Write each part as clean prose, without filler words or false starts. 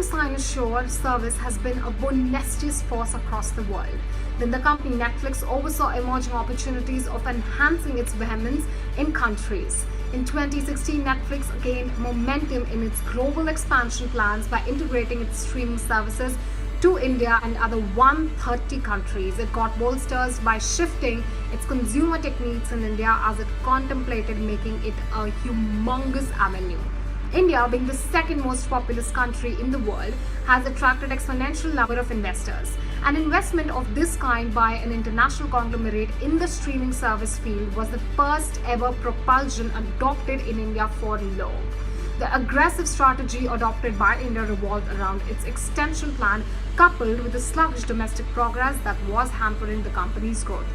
Cynosure service has been a bounteous force across the world. Then the company Netflix oversaw emerging opportunities of enhancing its vehemence in countries. In 2016, Netflix gained momentum in its global expansion plans by integrating its streaming services to India and other 130 countries. It got bolstered by shifting its consumer techniques in India as it contemplated making it a humongous avenue. India, being the second most populous country in the world, has attracted exponential number of investors. An investment of this kind by an international conglomerate in the streaming service field was the first ever propulsion adopted in India for long. The aggressive strategy adopted by India revolved around its extension plan, coupled with the sluggish domestic progress that was hampering the company's growth.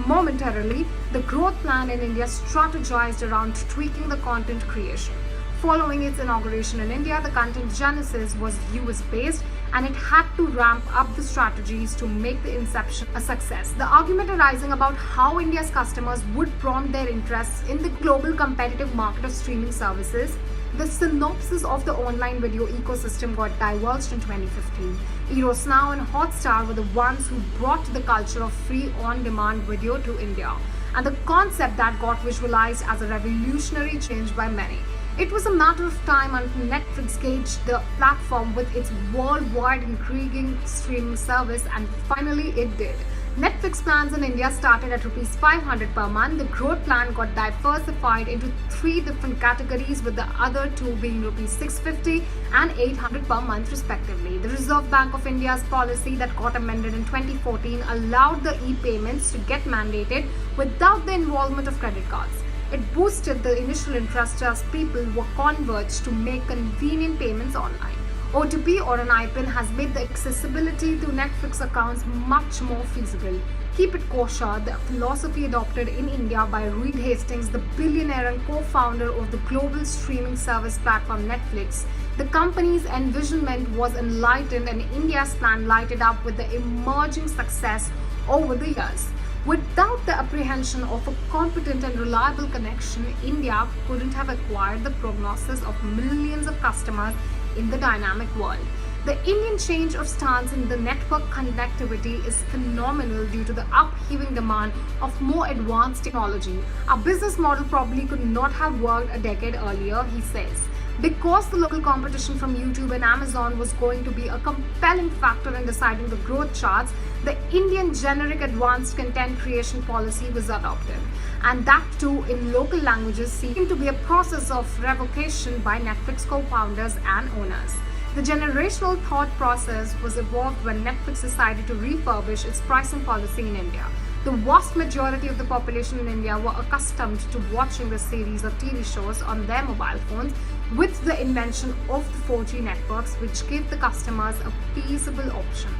Momentarily, the growth plan in India strategized around tweaking the content creation. Following its inauguration in India, the content genesis was US-based and it had to ramp up the strategies to make the inception a success. The argument arising about how India's customers would prompt their interests in the global competitive market of streaming services, the synopsis of the online video ecosystem got divulged in 2015. Eros Now and Hotstar were the ones who brought the culture of free on-demand video to India, and the concept that got visualized as a revolutionary change by many. It was a matter of time until Netflix gauged the platform with its worldwide intriguing streaming service, and finally it did. Netflix plans in India started at Rs 500 per month. The growth plan got diversified into 3 different categories, with the other 2 being Rs 650 and 800 per month respectively. The Reserve Bank of India's policy that got amended in 2014 allowed the e-payments to get mandated without the involvement of credit cards. It boosted the initial interest as people were converged to make convenient payments online. OTP or an IPIN has made the accessibility to Netflix accounts much more feasible. Keep it kosher, the philosophy adopted in India by Reed Hastings, the billionaire and co-founder of the global streaming service platform Netflix. The company's envisionment was enlightened and India's plan lighted up with the emerging success over the years. Without the apprehension of a competent and reliable connection, India couldn't have acquired the prognosis of millions of customers in the dynamic world. The Indian change of stance in the network connectivity is phenomenal due to the upheaving demand of more advanced technology. Our business model probably could not have worked a decade earlier, he says. Because the local competition from YouTube and Amazon was going to be a compelling factor in deciding the growth charts, the Indian generic advanced content creation policy was adopted. And that too in local languages seemed to be a process of revocation by Netflix co-founders and owners. The generational thought process was evolved when Netflix decided to refurbish its pricing policy in India. The vast majority of the population in India were accustomed to watching the series of TV shows on their mobile phones, with the invention of the 4G networks, which gave the customers a feasible option.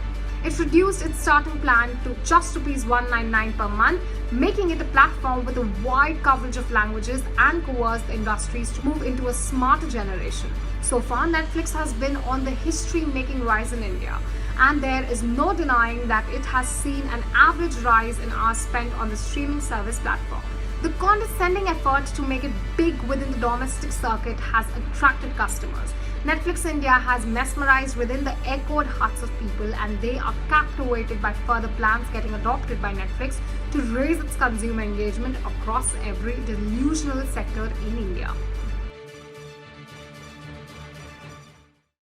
It reduced its starting plan to just Rs 199 per month, making it a platform with a wide coverage of languages and coerced the industries to move into a smarter generation. So far, Netflix has been on the history-making rise in India, and there is no denying that it has seen an average rise in hours spent on the streaming service platform. The condescending effort to make it big within the domestic circuit has attracted customers. Netflix India has mesmerized within the echoed hearts of people, and they are captivated by further plans getting adopted by Netflix to raise its consumer engagement across every delusional sector in India.